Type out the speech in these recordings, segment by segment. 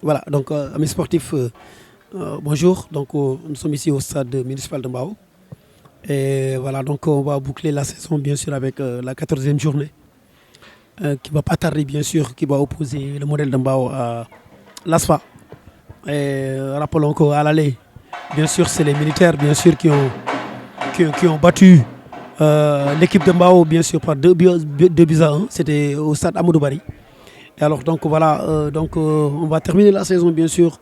Voilà, donc amis sportifs, bonjour. Donc nous sommes ici au stade municipal de Mbao. Et voilà, donc on va boucler la saison bien sûr avec la 14e journée qui va pas tarder bien sûr, qui va opposer le modèle de Mbao à l'ASFA. Et rappelons qu'à l'aller, bien sûr, c'est les militaires bien sûr qui ont battu l'équipe de Mbao bien sûr par 2 buts à 1. C'était au stade Amadou Barry. Et alors donc voilà, on va terminer la saison bien sûr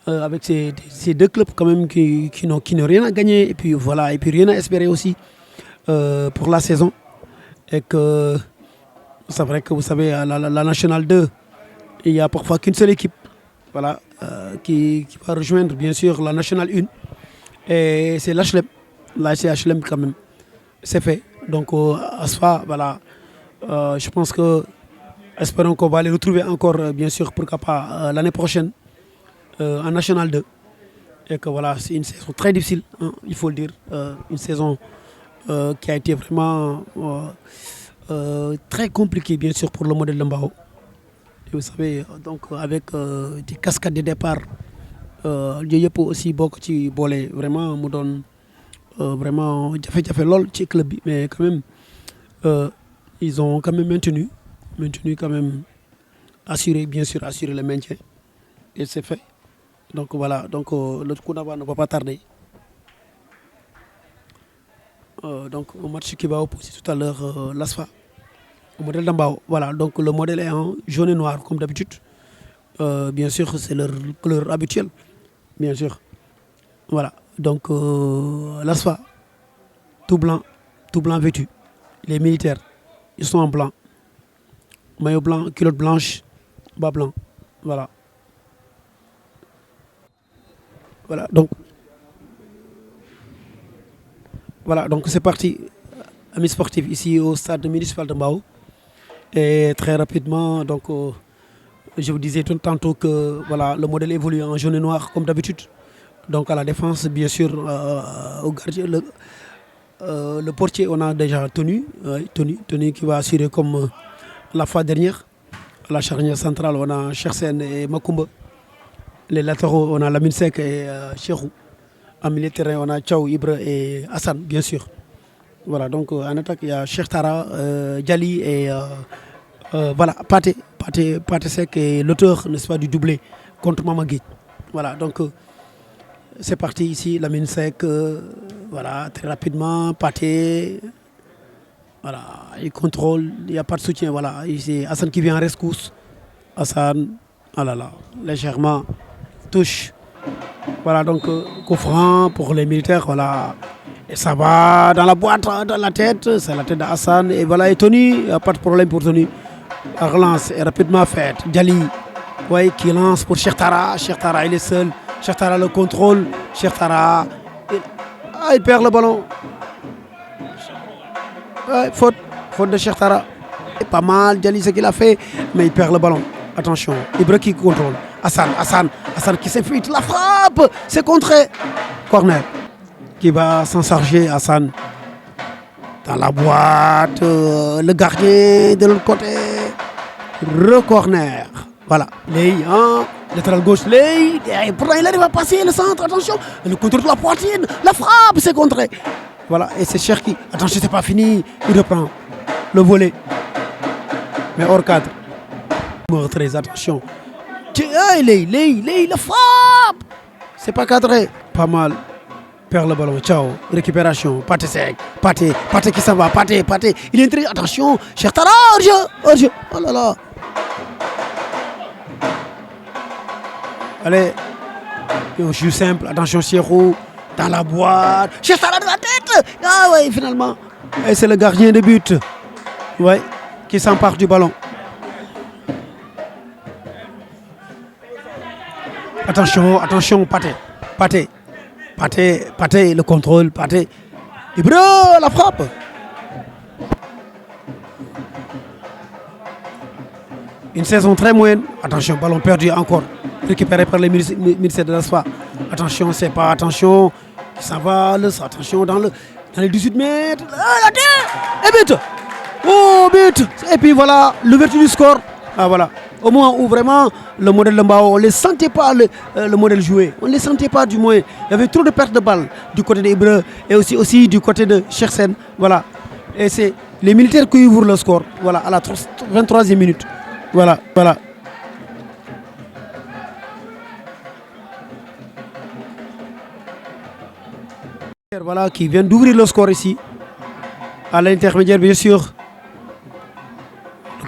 avec ces deux clubs quand même qui n'ont rien à gagner et puis voilà et puis rien à espérer aussi pour la saison. Et que c'est vrai que vous savez à la Nationale 2, il n'y a parfois qu'une seule équipe, voilà, qui va rejoindre bien sûr la Nationale 1 et c'est l'HLM, là c'est HLM quand même, c'est fait. Donc ASFA, voilà, je pense que espérons qu'on va les retrouver encore, bien sûr, pourquoi pas l'année prochaine en National 2. Et que voilà, c'est une saison très difficile, hein, il faut le dire. Une saison qui a été vraiment très compliquée, bien sûr, pour le modèle de Mbao. Et vous savez, donc avec des cascades de départ, il peut aussi beaucoup de bolé. Vraiment, me donne vraiment, j'ai fait lol, club, mais quand même, ils ont quand même maintenu quand même, bien sûr, assurer le maintien. Et c'est fait. Donc voilà, donc le coup d'avant ne va pas tarder. Donc au match qui va opposer tout à l'heure l'ASFA, au modèle d'Ambao. Voilà, donc le modèle est en jaune et noir comme d'habitude. Bien sûr, c'est leur couleur habituelle, bien sûr. Voilà, donc l'ASFA, tout blanc vêtu. Les militaires, ils sont en blanc. Maillot blanc, culotte blanche, bas blanc. Voilà. Voilà, donc c'est parti, amis sportifs, ici au stade municipal de Mbao. Et très rapidement, donc, je vous disais tantôt que voilà, le modèle évolue en jaune et noir comme d'habitude. Donc à la défense, bien sûr, au gardien, le portier, on a déjà Tony qui va assurer comme la fois dernière. À la charnière centrale, on a Chersen et Makumba. Les latéraux, on a Lamine Sek et Cherou. En milieu de terrain, on a Tchao, Ibra et Hassan, bien sûr. Voilà, donc en attaque, il y a Cheikh Tara, Djali et voilà, Pate Sek est l'auteur, n'est-ce pas, du doublé contre Mamagui. Voilà, donc c'est parti ici, Lamine Sek, voilà, très rapidement, Pate. Voilà, il contrôle, il n'y a pas de soutien. Voilà, c'est Hassan qui vient en rescousse. Hassan, ah là là, légèrement, touche. Voilà, donc coup franc pour les militaires. Voilà, et ça va dans la boîte, dans la tête. C'est la tête d'Hassan. Et voilà, et Tony, il n'y a pas de problème pour Tony. La relance est rapidement faite. Djali, ouais, qui lance pour Cheikh Tara. Cheikh Tara, il est seul. Cheikh Tara le contrôle. Cheikh Tara, il perd le ballon. Ouais, faute de Cheikh Tara. Pas mal, Djali ce qu'il a fait, mais il perd le ballon. Attention, Ibra qui contrôle. Hassan qui s'infiltre, la frappe, c'est contré. Corner qui va s'en charger, Hassan. Dans la boîte, le gardien de l'autre côté. Corner. Voilà, Ley, latéral gauche, Ley. Pourtant il arrive à passer le centre, attention. Le contrôle de la poitrine, la frappe, c'est contré. Voilà, et c'est Cherki. Attention, c'est pas fini. Il reprend le volet. Mais hors cadre. Très attention. Ley, la frappe. C'est pas cadré. Pas mal. Perd le ballon. Ciao. Récupération. Pate sec. Pate qui s'en va. Pate. Il est entré. Attention. Cheikh Tara. Hors-jeu. Oh là là. Allez. On joue simple. Attention, Cheikhou. Dans la boîte. Cheikh Tara de la tête. Ah ouais, finalement. Et c'est le gardien de but. Ouais. Qui s'empare du ballon. Attention, Pate, le contrôle, Pate. Ibra, la frappe. Une saison très moyenne. Attention, ballon perdu encore. Récupéré par les ministères de l'ASFA. Attention, c'est pas attention. Ça va, attention dans les 18 mètres. La tête. Et but. Oh, but. Et puis voilà, l'ouverture du score. Ah voilà. Au moment où vraiment le modèle de Mbao, on ne les sentait pas le modèle jouer. On ne les sentait pas du moins. Il y avait trop de pertes de balles du côté des Hébreux et aussi du côté de Chersen. Voilà. Et c'est les militaires qui ouvrent le score. Voilà, à la 23e minute. Voilà, voilà. Voilà, qui vient d'ouvrir le score ici. À l'intermédiaire, bien sûr.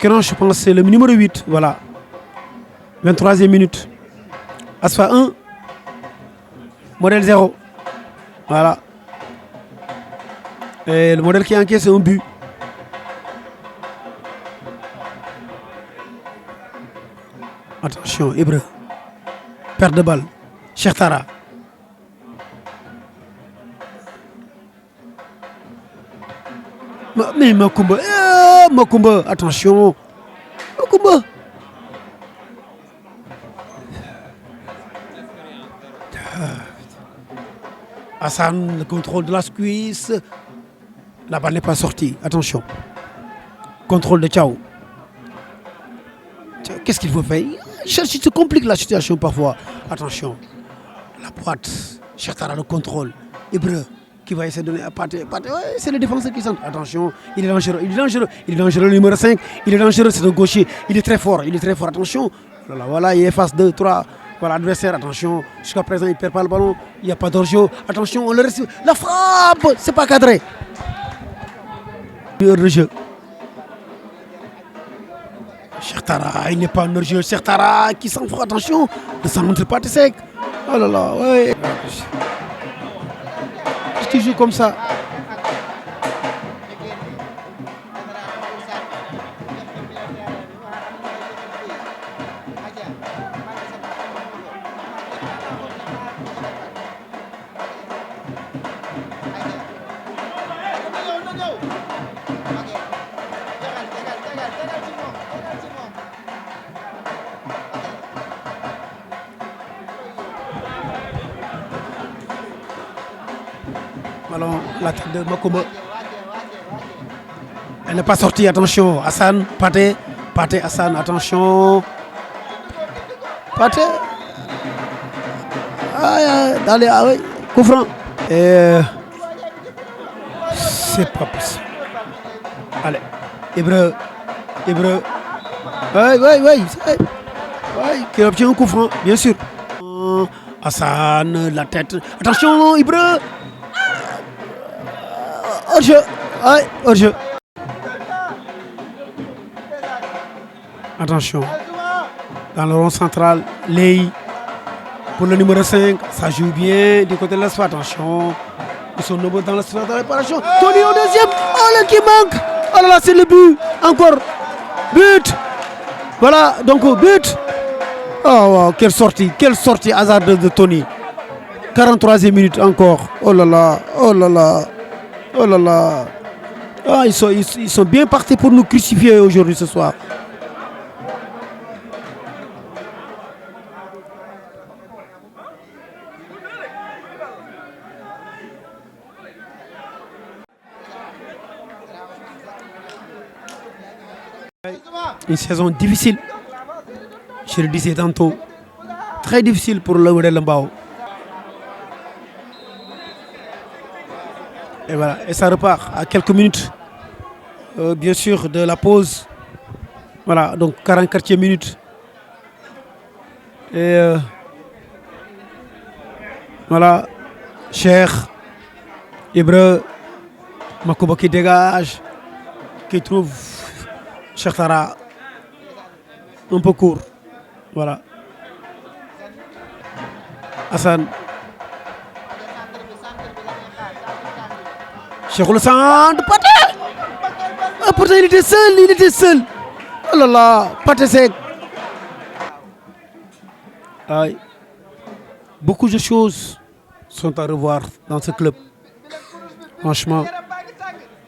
Je pense que c'est le numéro 8. Voilà. 23e minute. Asfa 1. Modèle 0. Voilà. Et le modèle qui encaisse un but. Attention, Hébreu. Perte de balle. Chertara. Mais Makumba. Makumba, attention. Makumba. Hassan, le contrôle de la cuisse. La balle n'est pas sortie. Attention. Contrôle de Tchao. Qu'est-ce qu'il faut faire? Il se complique la situation parfois. Attention. La boîte. Chertara le contrôle. Hébreu qui va essayer de donner à Pathé. Ouais, c'est le défenseur qui centre. Attention. Il est dangereux. Il est dangereux. Il est dangereux. Le numéro 5. Il est dangereux. C'est un gaucher. Il est très fort. Il est très fort. Attention. Voilà, il efface 2, 3. Voilà, l'adversaire, attention, jusqu'à présent il ne perd pas le ballon, il n'y a pas d'orgeau, attention, on le reçoit, la frappe, c'est pas cadré. Heure de jeu. Chertara, il n'est pas en hors jeu, Chertara qui s'en fout, attention, ne s'en montre pas, t'es sec. Oh là là, ouais. Qu'est-ce qu'il joue comme ça? Ballon, la tête de Makumba. Elle n'est pas sortie, attention. Hassan, Pathé, Hassan, attention. Pathé. Allez, ah oui, coup franc. Et c'est pas possible. Allez, Hébreu. Oui, qui obtient un coup franc, bien sûr. Hassan, la tête. Attention, Hébreu. Hors-jeu. Hors-jeu. Attention. Dans le rond central, Lei. Pour le numéro 5, ça joue bien. Du côté de l'Asfa, attention. Ils sont nombreux dans la surface de réparation. Tony au deuxième. Oh là qui manque. Oh là là, c'est le but. Encore. But. Voilà, donc but. Oh, quelle sortie hasardeuse de Tony. 43e minute encore. Oh là là. Ah, ils sont bien partis pour nous crucifier aujourd'hui ce soir. Une saison difficile, je le disais tantôt, très difficile pour le modèle Mbao. Et voilà, et ça repart à quelques minutes, bien sûr, de la pause. Voilà, donc 44e minute. Et voilà, Cheikh, Hébreu, Makumba qui dégage, qui trouve Chertara un peu court. Voilà. Hassan. Cheikh le centre, Pathé. Ah, pourtant il était seul. Oh là là, Pathé sec. Aïe. Beaucoup de choses sont à revoir dans ce club. Franchement,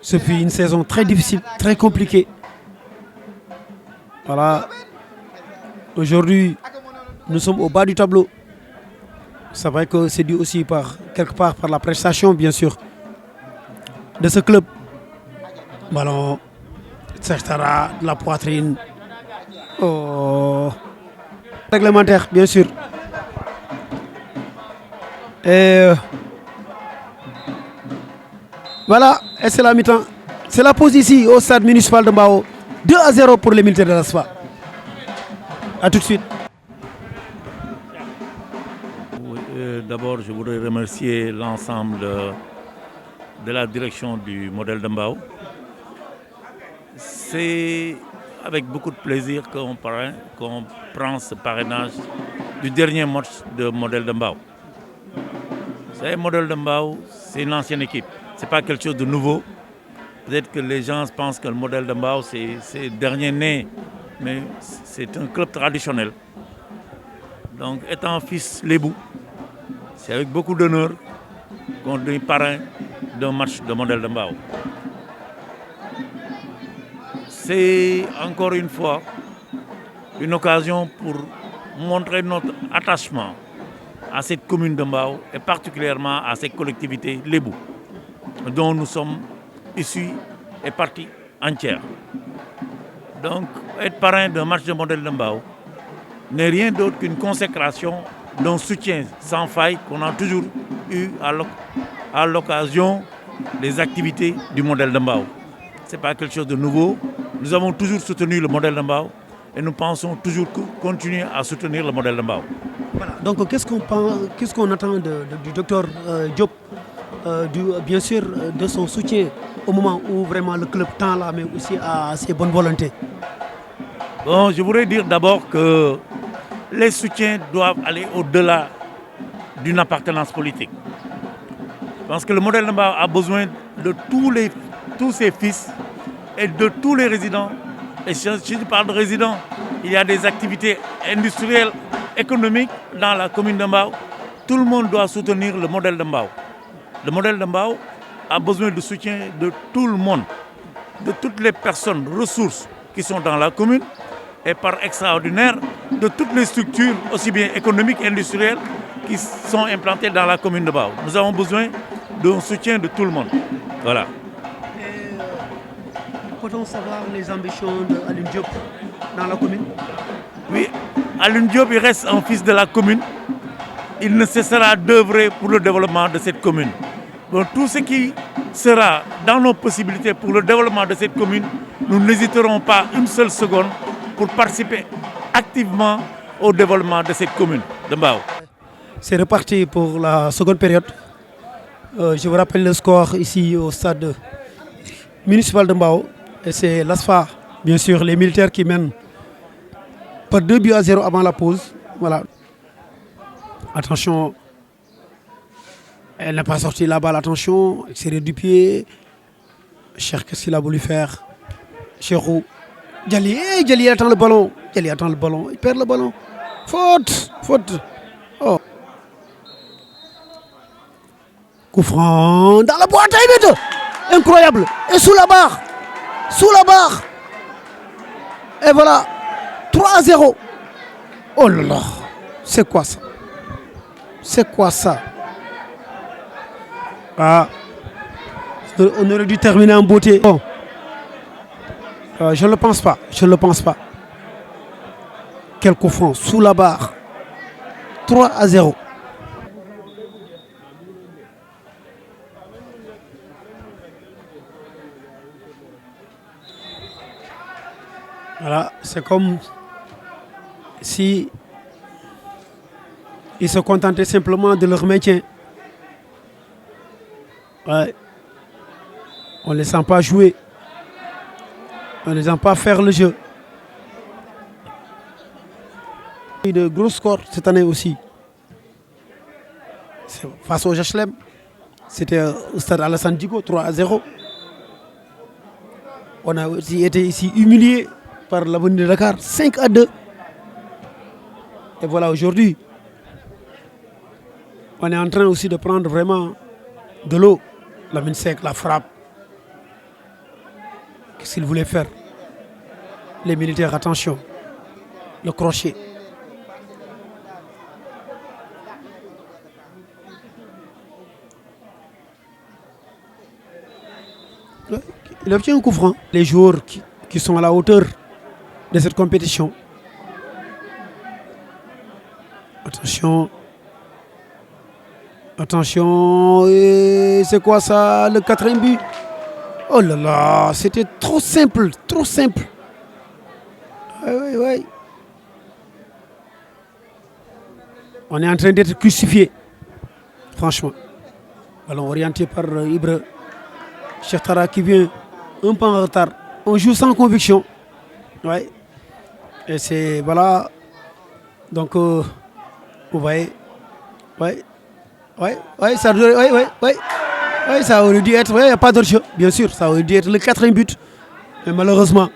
ce fut une saison très difficile, très compliquée. Voilà. Aujourd'hui, nous sommes au bas du tableau. C'est vrai que c'est dû aussi quelque part par la prestation, bien sûr, de ce club. Ballon, Chertara, de la poitrine. Oh. Réglementaire, bien sûr. Et voilà, et c'est la mi-temps. C'est la pause ici au stade municipal de Mbao. 2-0 pour les militaires de l'ASFA. A tout de suite. D'abord, je voudrais remercier l'ensemble de la direction du modèle de Mbao. C'est avec beaucoup de plaisir qu'on prend ce parrainage du dernier match de modèle de Mbao. C'est modèle de Mbao, c'est une ancienne équipe. Ce n'est pas quelque chose de nouveau. Peut-être que les gens pensent que le modèle de Mbao, c'est le dernier né, mais c'est un club traditionnel. Donc, étant fils Lébou, c'est avec beaucoup d'honneur qu'on est parrain d'un match de modèle de Mbao. C'est encore une fois une occasion pour montrer notre attachement à cette commune de Mbao et particulièrement à cette collectivité Lébou, dont nous sommes issus et partie entière. Donc, être parrain d'un match de modèle de Mbao n'est rien d'autre qu'une consécration d'un soutien sans faille qu'on a toujours eu à l'occasion des activités du modèle de Mbao. Ce n'est pas quelque chose de nouveau. Nous avons toujours soutenu le modèle de Mbao et nous pensons toujours continuer à soutenir le modèle de Mbao. Voilà. Donc, qu'est-ce qu'on attend du docteur Diop, bien sûr, de son soutien au moment où vraiment le club tend là, mais aussi à ses bonnes volontés? Bon, je voudrais dire d'abord que les soutiens doivent aller au-delà d'une appartenance politique. Parce que le modèle de Mbao a besoin de tous ses fils et de tous les résidents. Et si je parle de résidents, il y a des activités industrielles, économiques dans la commune de Mbao. Tout le monde doit soutenir le modèle de Mbao. Le modèle de Mbao a besoin de soutien de tout le monde, de toutes les personnes, ressources qui sont dans la commune et par extraordinaire de toutes les structures, aussi bien économiques qu'industrielles, qui sont implantées dans la commune de Mbao. Nous avons besoin d'un soutien de tout le monde. Voilà. Peut-on savoir les ambitions d'Alun Diop dans la commune? Oui, Alun Diop il reste un fils de la commune. Il ne cessera d'œuvrer pour le développement de cette commune. Donc tout ce qui sera dans nos possibilités pour le développement de cette commune, nous n'hésiterons pas une seule seconde pour participer activement au développement de cette commune de Mbao. C'est reparti pour la seconde période. Je vous rappelle le score ici au stade municipal de Mbao. Et c'est l'ASFA, bien sûr, les militaires qui mènent par 2-0 avant la pause. Voilà. Attention, elle n'a pas sorti la balle, attention, extérieur du pied. Cher, qu'est-ce qu'il a voulu faire? Cherou. Djali attend le ballon. Djali attend le ballon, il perd le ballon. Faute. Oh. Coup franc dans la boîte à but. Incroyable. Et sous la barre. Et voilà. 3-0. Oh là là. C'est quoi ça? Ah. On aurait dû terminer en beauté. Bon. Je ne le pense pas. Quel coup franc sous la barre. 3-0. Voilà, c'est comme si ils se contentaient simplement de leur maintien. Ouais. On ne les sent pas jouer. On ne les sent pas faire le jeu. Il y a eu de gros scores cette année aussi. Face au HLM, c'était au stade Alassane Djigo, 3-0. On a aussi été ici humilié par l'Avenir de Dakar, 5-2. Et voilà, aujourd'hui, on est en train aussi de prendre vraiment de l'eau. Lamine Seck, la frappe. Qu'est-ce qu'ils voulaient faire? Les militaires, attention. Le crochet. Il obtient un coup franc. Les joueurs qui sont à la hauteur de cette compétition Attention. Attention. C'est quoi ça? Le quatrième but? Oh là là, c'était trop simple, trop simple. Oui, oui, oui. On est en train d'être crucifié, franchement. Ballon orienté par Ibra. Cheikh qui vient un peu en retard. On joue sans conviction. Ouais. Et c'est, voilà. Donc, vous voyez. Ouais. Ouais, ouais, ça, ouais, ouais, ouais. Ouais, ça aurait dû être, il n'y a pas d'autre jeu, bien sûr. Ça aurait dû être le quatrième but. Mais malheureusement.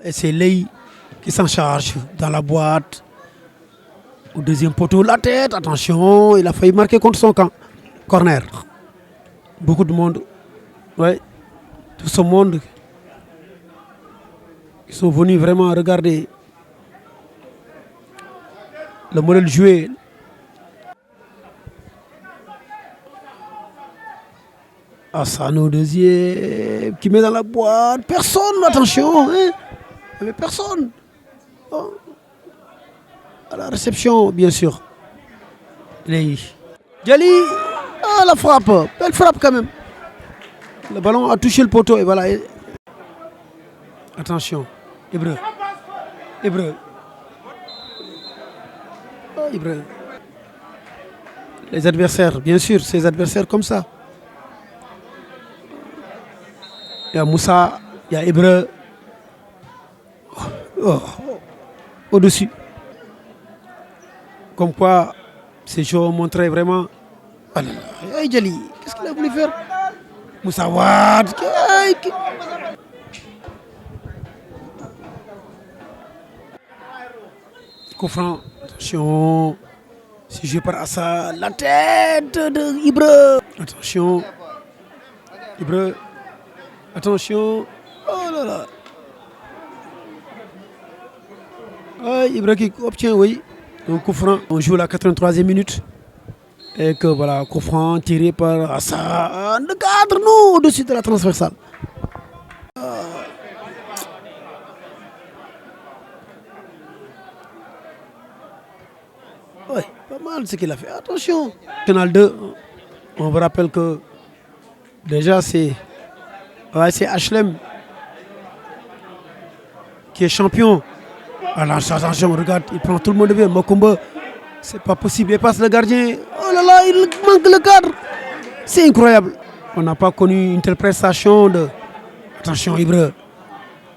Et c'est Ley qui s'en charge dans la boîte. Au deuxième poteau, la tête, attention, il a failli marquer contre son camp. Corner. Beaucoup de monde. Ouais. Tout ce monde qui sont venus vraiment regarder le modèle joué. Hassan au deuxième, qui met dans la boîte. Personne, attention, hein. Il n'y avait personne. Oh. À la réception, bien sûr. Ley. Djali, ah, la frappe, belle frappe quand même. Le ballon a touché le poteau et voilà. Attention, Ibra. Ibra. Oh, Ibra. Les adversaires, bien sûr, ces adversaires comme ça. Il y a Moussa, il y a Ibra. Oh, au-dessus. Comme quoi, ces joueurs montraient vraiment. Oh là là, hey, Djali, qu'est-ce qu'il a voulu faire? Moussa Wad. Coup franc, attention. C'est joué par Assa, la tête de Ibra. Attention. Ibra. Attention. Oh là là. Ah, Ibra qui obtient, oui. Un coup franc. On joue la 83e minute. Et que voilà, coup franc tiré par Assa. Le cadre, non, au-dessus de la transversale. Oui, pas mal ce qu'il a fait. Attention. National 2, on vous rappelle que déjà c'est HLM qui est champion. Alors attention, regarde, il prend tout le monde bien. Mokumba, c'est pas possible. Il passe le gardien. Oh là là, il manque le cadre. C'est incroyable. On n'a pas connu une telle prestation de. Attention, Ibra.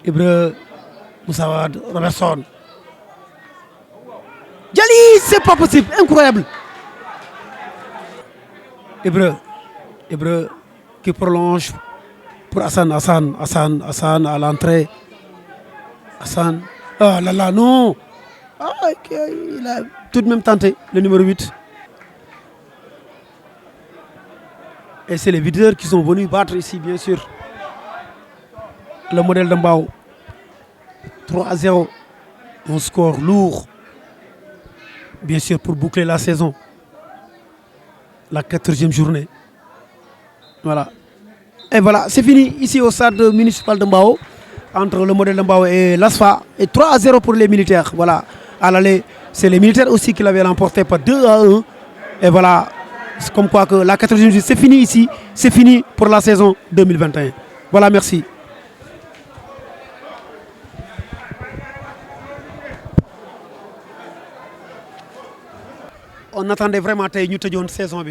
Ibra, Moussawad, Robertson. Djali, c'est pas possible. Incroyable. Ibra qui prolonge pour Hassan à l'entrée. Hassan. Oh là là, non. Ah, il a tout de même tenté, le numéro 8. Et c'est les videurs qui sont venus battre ici, bien sûr. Le modèle de Mbao. 3-0. Un score lourd. Bien sûr, pour boucler la saison. La 14e journée. Voilà. Et voilà, c'est fini ici au stade municipal de Mbao. Entre le modèle de Mbao et l'ASFA. Et 3-0 pour les militaires. Voilà. À l'aller, c'est les militaires aussi qui l'avaient remporté par 2-1. Et voilà. C'est comme quoi que la 14e journée, c'est fini ici. C'est fini pour la saison 2021. Voilà, merci. On attendait vraiment une saison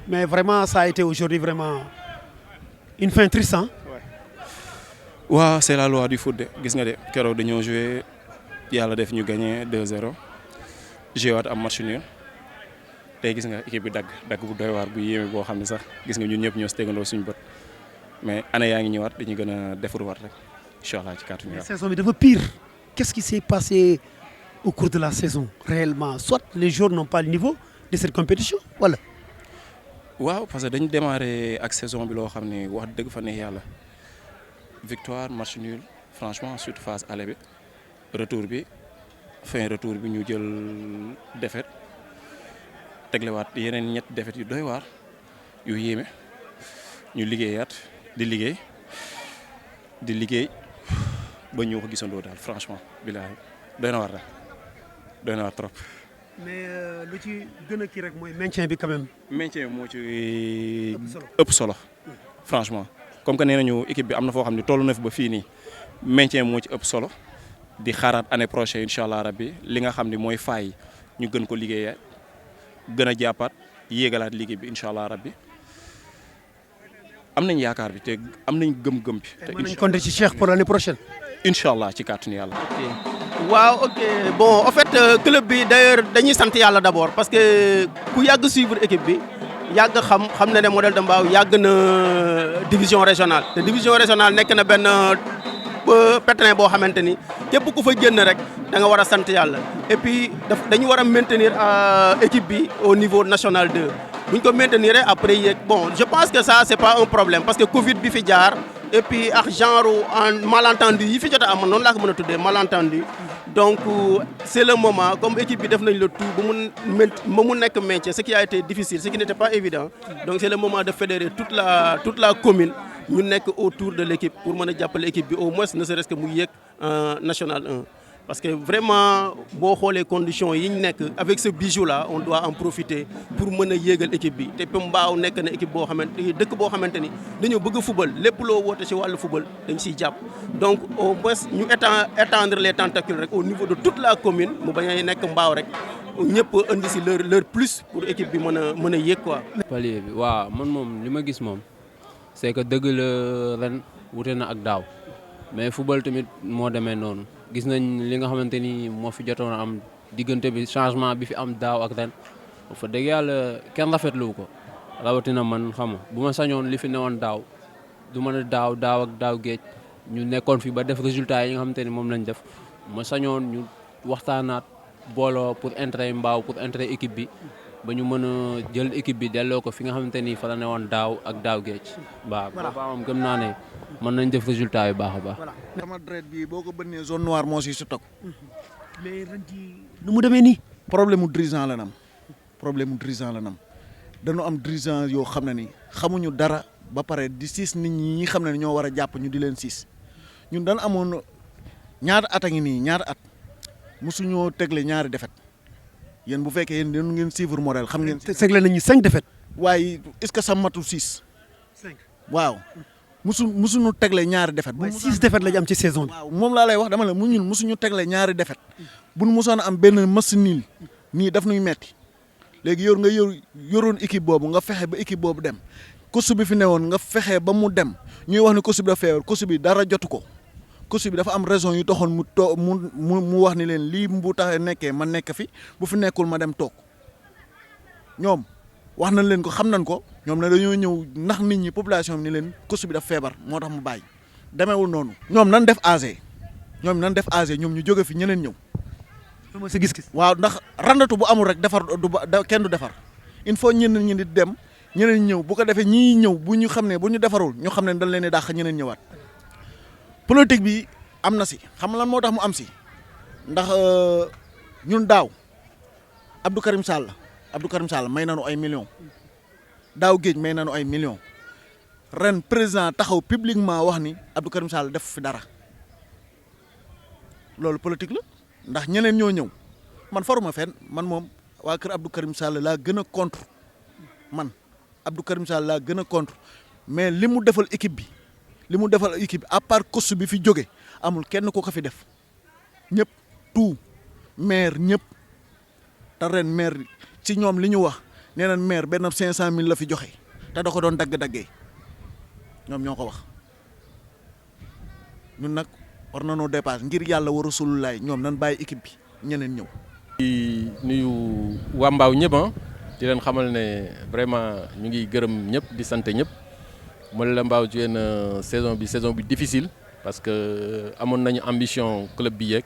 mais vraiment ça a été aujourd'hui vraiment une fin triste. Hein? Ouais, c'est la loi du foot. Gis nga de kéro dañoo jouer yalla def ñu gagner 2-0. J'ai wat am match nul. Tay gis nga équipe bi dag bu doy war bu yéme bo xamni sax gis nga ñun ñëpp ñoo stéggando suñu bët. Mais année yaangi ñëwaat dañu gëna defur wat rek. Inshallah ci carte ñu. La saison bi dafa pire. Qu'est-ce qui s'est passé au cours de la saison réellement? Soit les joueurs n'ont pas le niveau de cette compétition, voilà. Waaw, parce que dañu démarrer ak saison bi lo xamni wax deug fa neex yalla. Victoire, match nul, franchement, ensuite phase aller bi. Retour bi, fin retour bi ñu jël défaite. Teglewaat yeneen ñett défaite yu doy waar yu yéeme ñu liggéeyaat di liggéey di liggéey ba ñu ko gisandoo daal franchement bilaay doy na war daal doy na war trop. mais lu ci gën a kii rek mooy maintien bi quand même. maintien moo ci ëpp solo franchement comme que nee nañu équipe bi am na foo xam ne toll na fi ba fii nii maintien moo ci ëpp solo di xaaraat année prochaine incha allah rabbi li nga xam ne mooy faay ñu gën ko liggéeyee gën a jàppaat yéegalaat liggéey bi incha allah rabbi am nañ yaakaar bi te am nañ gëm-gëm bi. te mën nañ compter ci Cheikh pour l'année prochaine. incha allah ci kàttanu yàlla. waaw ok bon en fait club bi d'ailleurs dañuy sant yàlla d'abord parce que ku yàgg suivre équipe bi yàgg xam na ne Modèle de Mbao yàgg na division régionale te division régionale nekk na benn pétrin boo xamante ni képp ku fa génn rek da nga war a sant yàlla et puis dañu war a maintenir équipe bi au niveau national 2 bu ñu ko maintenir après yeeg bon je pense que ça c'est pas un problème parce que Covid bi fi jaar et puis ak genre en malentendu yi fi jot a am noonu laa ko mën a tuddee malentendu donc c'est le moment comme équipe bi def nañ le tout ba mu nekk maintien ce qui a été difficile ce qui n'était pas évident donc c'est le moment de fédérer toute la commune ñu nekk autour de l'équipe pour mën a jàppale équipe bi au moins ne serait-ce que mu yéeg national 1 parce que vraiment boo xoolee conditions yi ñu nekk avec ce bijou là on doit en profiter pour mën a yéegal équipe bi te Mbao nekk na équipe boo xamante dëkk boo xamante ni dañoo bëgg a football lépp loo woote ci wàllu football dañ siy jàpp donc au moins ñu étendre les tentacules rek au niveau de toute la commune mu bañ a nekk Mbao rek ñëpp indi si leur plus pour équipe bi mën a yéeg quoi. palier bi waaw man moom li ma gis moom c'est que dëgg la ren wute na ak daaw mais football tamit moo demee noonu. gis nañ li nga xamante ni moo fi jotoon a am diggante bi changement bi fi am daaw ak ren fa dëgg yàlla kenn rafetlu ko rawatina man xam nga bu ma sañoon li fi newoon daaw du mën a daaw ak daaw géej ñu nekkoon fi ba def résultat yi nga xamante ni moom lañ def ma sañoon ñu waxtaanaat booloo pour intérêt Mbao pour intérêt équipe bi ba ñu mën a jël équipe bi delloo ko fi nga xamante ni fa la newoon daaw ak daaw géej. waaw boobaa moom gëm naa ne mën nañ def résultat yu baax a baax. sama dret bi boo ko bënnee zone noire moo si toog. mais ren jii nu mu demee nii. problème mu dirigeant la nam dañu am dirigeant yoo xam ne ni xamuñu dara ba pare di siis nit ñi xam ne ñoo war a jàpp ñu di leen siis ñun dañ amoon ñaata at a ngi nii ñaata at mosuñoo tegle ñaari défaite yéen bu fekkee yéen dañu ngeen suivre modèle xam ngeen. tegle nañu 5 défaites. waaye est-ce que ça matul 6. 5 waaw. musuñu tegle ñaari défaite. waaye 6 défaites lañu am ci saison bi. waaw moom laa lay wax dama la mu ñun musuñu tegle ñaari défaite bu nu musoon am benn match nul nii daf nuy metti léegi yoroon équipe boobu nga fexe ba équipe boobu dem coach bi fi newoon nga fexe ba mu dem ñuy wax ne coach bi dafa feebar coach bi dara jotu ko coach bi dafa am raison yu taxoon mu wax ni leen lii bu taxee nekkee ma nekk fi bu fi nekkul ma dem toog ñoom wax nañ leen ko xam nañ ko ñoom ne dañoo ñëw ndax nit ñi population bi ni leen coach bi dafa feebar moo tax mu bàyyi demeewul noonu. ñoom nan def AG ñoom ñu jóge fi ñeneen ñëw. loolu mooy sa gis-gis. waaw ndax randatu bu amul rek kenn du defar il faut ñeneen ñi di dem ñeneen ñëw bu ko defee ñii ñëw bu ñu xam ne bu ñu defarul ñu xam ne dañ leen di dàq ñeneen ñëwaat. politique bi am na si xam lan moo tax mu am si ndax ñun daaw Abdou Karim Sall may nañu ay millions daaw géej may nañu ay millions ren président taxaw publiquement wax ni Abdou Karim Sall def fi dara loolu politique la ndax ñeneen ñoo ñëw man faruma fenn man moom waa kër Abdou Karim Sall laa gën a contre mais li mu defal équipe bi à part coach bi fi jóge amul kenn ko fi def ñëpp tout maire ñëpp te ren maire ci ñoom li ñu wax nee nañ maire benn 500,000 la fi joxe te da ko doon dagg-daggee ñoom ñoo ko wax ñun nag war na noo dépassé ngir yàlla wa Rasulullaay ñoom nan bàyyi équipe bi ñeneen ñëw. di nuyu waa Mbao ñëpp di leen xamal ne vraiment ñu ngi gërëm ñëpp di sant ñëpp Modèle de Mbao joué na saison bi difficile parce que amoon nañu ambition club bi yeeg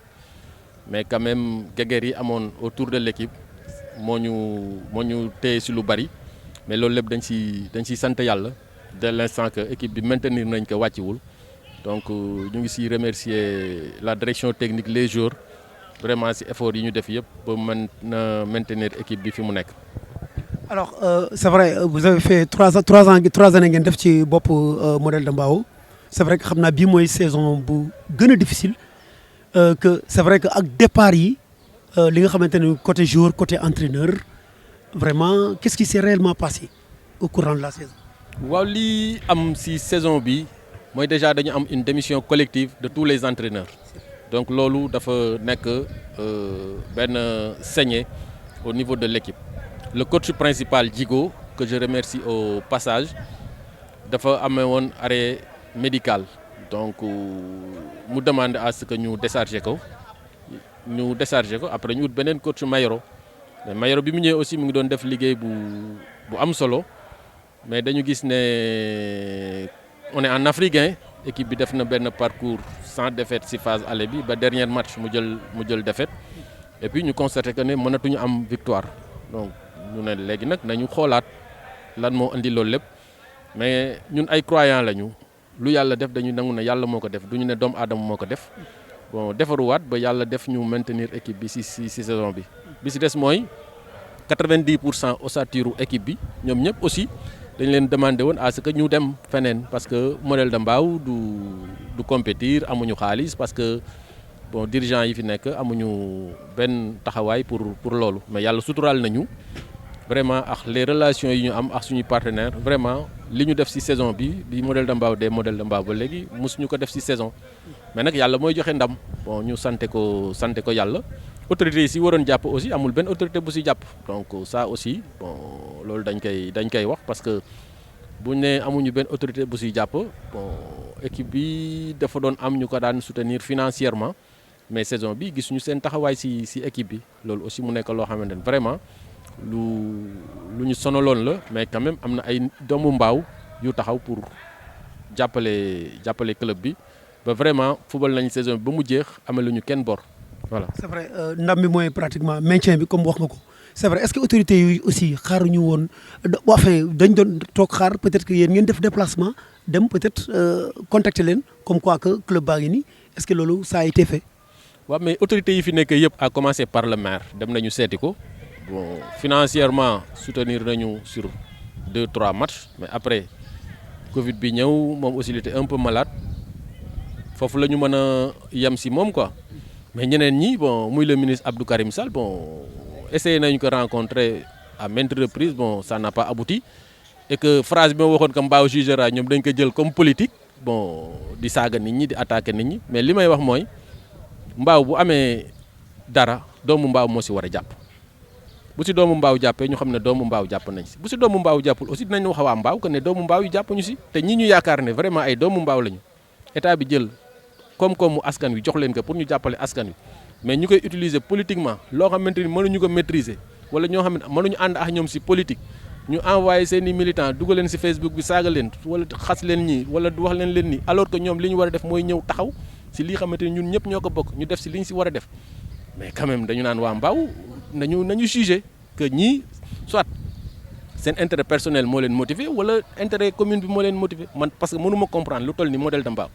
mais quand même guéguerre yi amoon autour de l'équipe moo ñu téye si lu bari mais loolu lépp dañ si sant yàlla dès l'instant que équipe bi maintenir nañ ko wàcciwul donc ñu ngi si remercier la direction technique les joueurs vraiment si effort yi ñu def yëpp ba mën na maintenir équipe bi fi mu nekk. alors c'est vrai vous avez fait 3 années ngeen def ci bopp Modèle de Mbao c'est vrai que xam naa bii mooy saison bu gën a difficile que c'est vrai que ak départ yi li nga xamante ne côté joueur côté entraîneur vraiment qu'est-ce qui s'est réellement passé au courant de la saison. waaw lii am ci saison bi mooy déjà dañu am une démission collective de tous les entraîneurs donc loolu dafa nekk benn saignée au niveau de l'équipe. Le coach principal Djigo que je remercie au passage dafa amee woon arrêt médical donc mu demande à ce que ñu décharger ko après ñu wut beneen coach Mayoro mais Mayoro bi mu ñëwee aussi mu ngi doon def liggéey bu am solo mais dañu gis ne on est en africain équipe bi def na benn parcours sans défaite ci phase aller bi ba dernier match mu jël défaite et puis ñu constaté que ne mënatuñu am victoire donc ñu ne léegi nag nañu xoolaat lan moo indi loolu lépp mais ñun ay croyants lañu lu yàlla def dañu nangu ne yàlla moo ko def duñu ne doomu aadama moo ko def bon defaruwaat ba yàlla def ñu maintenir équipe bi ci saison bi. bi ci des mooy 90% ossature équipe bi ñoom ñëpp aussi dañ leen demandé woon à ce que ñu dem feneen parce que modèle de Mbao du compétir amuñu xaalis parce que bon dirigeants yi fi nekk amuñu benn taxawaay pour loolu mais yàlla suturaal nañu. Vraiment ak les relations yi ñu am ak suñuy partenaires vraiment li ñu def ci saison bi modèle de Mbao des modèles de Mbao ba léegi mosuñu ko def ci saison mais nag yàlla mooy joxe ndam bon ñu sante ko yàlla autorités yi ci waroon jàpp aussi amul benn autorité bu ci jàpp donc ça aussi bon loolu dañ koy wax parce que buñ ne amuñu benn autorité bu ci jàpp bon équipe bi dafa doon am ñu ko daan soutenir financièrement mais saison bi gisuñu seen taxawaay ci équipe bi loolu aussi mu nekk loo xamante ne vraiment lu ñu sonaloon la mais quand même am na ay doomu Mbao yu taxaw pour jàppale club bi ba vraiment football nañ saison bi ba mu jeex amaluñu kenn bor voilà. c'est vrai ndam bi mooy pratiquement maintien bi comme wax nga ko c'est vrai est-ce que autorités yi aussi xaaruñu woon enfin dañ doon toog xaar peut-être que yéen ngeen def déplacement dem peut-être contacter leen comme quoi que club baa ngi nii est-ce que loolu ça a été fait. waaw mais autorités yi fi nekk yëpp à commencer par le maire dem nañu seeti ko. Bon, financièrement soutenir nañu sur 2-3 matchs mais après Covid bi ñëw moom aussi il était un peu malade foofu la ñu mën a yem ci moom quoi mais ñeneen ñi bon muy le ministre Abdou Karim Sall bon essayé nañu ko rencontrer à maintes reprises bon ça n'a pas abouti et que phrase bi ma waxoon que Mbao jugera ñoom dañ ko jël comme politique bon di saaga nit ñi di attaquer nit ñi mais li may wax mooy Mbao bu amee dara doomu Mbao moo ci war a jàpp. bu ci doomu Mbao jàppee ñu xam ne doomu Mbao jàpp nañ ci bu ci doomu Mbao jàppul aussi dinañ wax waa Mbao que ne doomu Mbao yi jàpp ñu ci te ñi ñu yaakaar ne vraiment ay doomu Mbao lañu état bi jël koom-koomu askan wi jox leen ko pour ñu jàppale askan wi mais ñu koy utiliser politiquement loo xamante ni mënuñu ko maîtriser wala ñoo xam ne mënuñu ànd ak ñoom ci politique ñu envoyé seeni militants dugal leen ci Facebook bi saaga leen wala xas leen ñii wala wax leen nii alors que ñoom li ñu war a def mooy ñëw taxaw ci lii xamante ni ñun ñëpp ñoo ko bokk ñu def ci li ñu ci war a def mais quand même dañu naan waa Mbao nañu juger que ñii soit seen intérêt personnel moo leen motiver wala intérêt commune bi moo leen motiver man parce que mënuma comprendre lu toll ni modèle de Mbao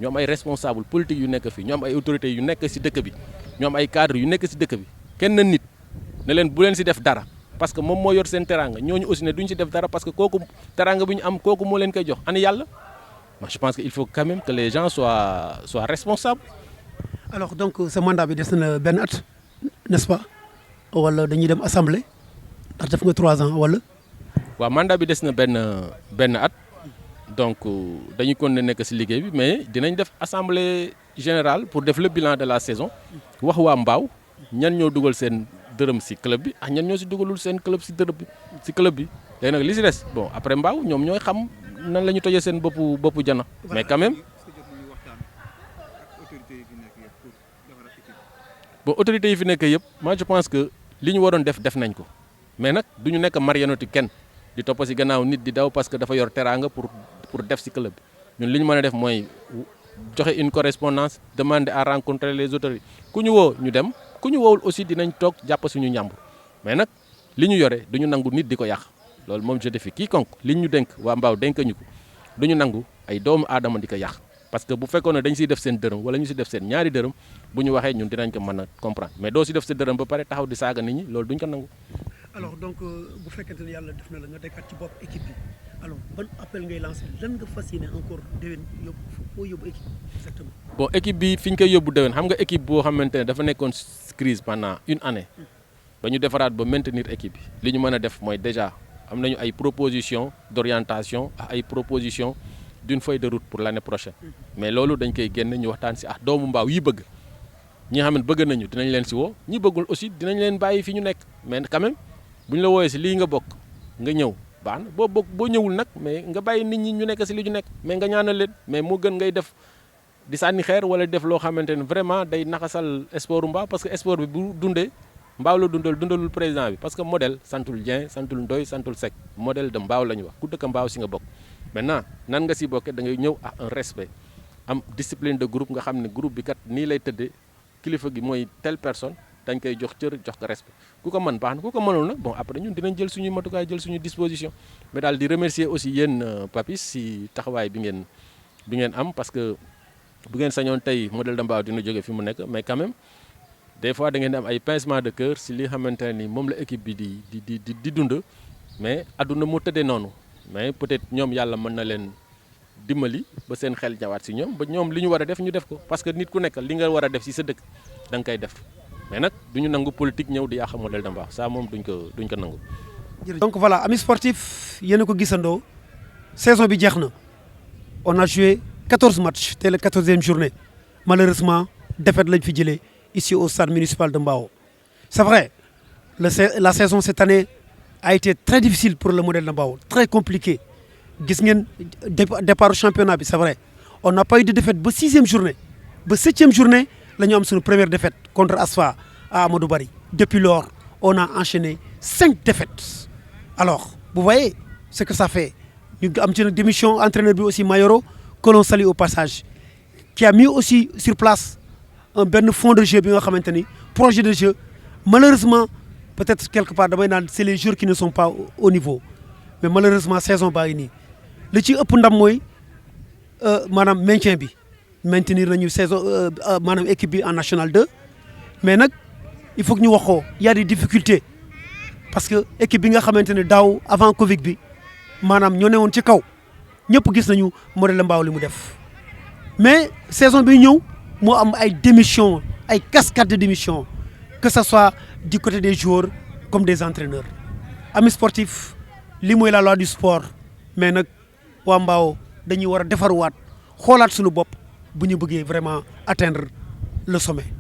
ñu am ay responsable politique yu nekk fii ñu am ay autorités yu nekk ci dëkk bi ñu am ay cadres yu nekk ci dëkk bi kenn nit ne leen bu leen ci def dara parce que moom moo yor seen teranga ñooñu aussi ne duñ ci def dara parce que kooku teranga bi ñu am kooku moo leen koy jox ani yàlla moi je pense que il faut quand même que les gens soient responsables. alors donc ce mandat bi des na benn at n'est-ce pas wala dañuy dem assemblée ndax def nga 3 ans wala. waaw mandat bi des na benn at donc dañuy continuer nekk ci liggéey bi mais dinañ def assemblée générale pour def le bilan de la saison wax waa Mbao ñan ñoo dugal seen dërëm ci club bi ak ñan ñoo ci dugalul seen club ci dërëm bi ci club bi léegi nag li ci des bon après Mbao ñoom ñooy xam nan la ñu tojee seen boppu jana mais quand même bon autorités yi fi nekk yëpp moi je pense que li ñu waroon def nañ ko mais nag du ñu nekk marionnette kenn di topp ci gannaaw nit di daw parce que dafa yor teraanga pour def ci club bi ñun li ñu mën a def mooy joxe une correspondance demander à rencontrer les autorités ku ñu woo ñu dem ku ñu woowul aussi dinañ toog jàpp suñu njàmbur mais nag li ñu yore du ñu nangu nit di ko yàq loolu moom je défie quiconque li ñu dénk waa Mbao dénk ñu ko du ñu nangu ay doomu aadama di ko yàq parce que bu fekkoon ne dañ ciy def seen dërëm wala ñu ci def seen ñaari dërëm bu ñu waxee ñun dinañ ko mën a comprendre mais doo ci def sa dërëm ba pare taxaw di saaga nit ñi loolu duñ ko nangu. alors donc bu fekkente ne yàlla def na la nga dekkaat ci bopp équipe bi alors ban appel ngay lancé lan nga fas yéene encore déwén yóbbu foo yóbbu équipe exactement. bon équipe bi fi ñu koy yóbbu déwén xam nga équipe boo xamante ne dafa nekkoon crise pendant une année ba ñu defaraat ba maintenir équipe bi li ñu mën a def mooy déjà am nañu ay propositions d'orientation ak ay propositions d'une feuille de route pour l'année prochaine mais loolu dañ koy génn ñu waxtaan si doomu Mbao yi bëgg ñi nga xam ne bëgg nañu dinañ leen si woo ñi bëggul aussi dinañ leen bàyyi fi ñu nekk mais quand même bu ñu la wooyee si lii nga bokk nga ñëw baax na boo ñëwul nag mais nga bàyyi nit ñi ñu nekk si li ñu nekk mais nga ñaanal leen mais moo gën ngay def di sànni xeer wala def loo xamante ne vraiment day naxasal sport Mbao parce que sport bi bu dundee Mbao la dundalul président bi parce que modèle santul Dieng santul Ndoye santul Seck modèle de Mbao la ñu wax ku dëkk Mbao si nga bokk maintenant nan nga si bokkee da ngay ñëw à un respect am discipline de groupe nga xam ne groupe bi kat nii lay tëddee kilifa gi mooy telle personne dañ koy jox cër jox ko respect ku ko mën baax na ku ko mënul nag bon après ñun dinañ jël suñuy matukaay jël suñuy disposition mais daal di remercier aussi yéen Papis si taxawaay bi ngeen am parce que bu ngeen sañoon tey modèle de Mbao dina jóge fi mu nekk mais quand même des fois da ngeen di am ay pincement de cœur si li xamante ne ni moom la équipe bi di dund mais adduna mu tëddee noonu mais peut-être ñoom yàlla mën na leen dimbali ba seen xel ñawaat si ñoom ba ñoom li ñu war a def ñu def ko parce que nit ku nekk li nga war a def si sa dëkk da nga koy def mais nag du ñu nangu politique ñëw di yàq modèle de Mbao ça moom duñ ko nangu. donc voilà amis sportifs yéen a ko gisandoo saison bi jeex na on a joué 14 matchs tey la 14e journée malheureusement défaite lañ fi jëlee ici au stade municipal de Mbao. C'est vrai la saison cette année a été très difficile pour le modèle de Mbao très compliqué gis ngeen départ championnat bi c'est vrai on n'a pas eu de défaite ba 6e journée ba 7e journée la ñu am suñu première défaite contre Asfa à Amadou Barry depuis lors on a enchaîné 5 défaites alors vous voyez ce que ça fait ñu am ci nag démission entraîneur bi aussi Mayoro que l'on salue au passage qui a mis aussi sur place benn fond de jeu bi nga xamante ni projet de jeu malheureusement peut-être quelque part damay naan c'est les joueurs qui ne sont pas au niveau mais malheureusement saison baa ngi nii li ci ëpp ndam mooy maanaam maintien bi maintenir nañu saison maanaam équipe bi en national 2 mais nag il faut que ñu wax ko y a des difficultés parce que équipe bi nga xamante ne daaw avant Covid bi maanaam ñoo ne woon ci kaw ñëpp gis nañu modèle Mbao li mu def mais saison bi ñëw moo am ay démission ay cascade de démission que ça soit du côté des joueurs comme des entraîneurs amis sportifs lii mooy la loi du sport mais nag waa Mbao dañuy war a defarwaat xoolaat suñu bopp bu ñu bëggee vraiment atteindre le sommet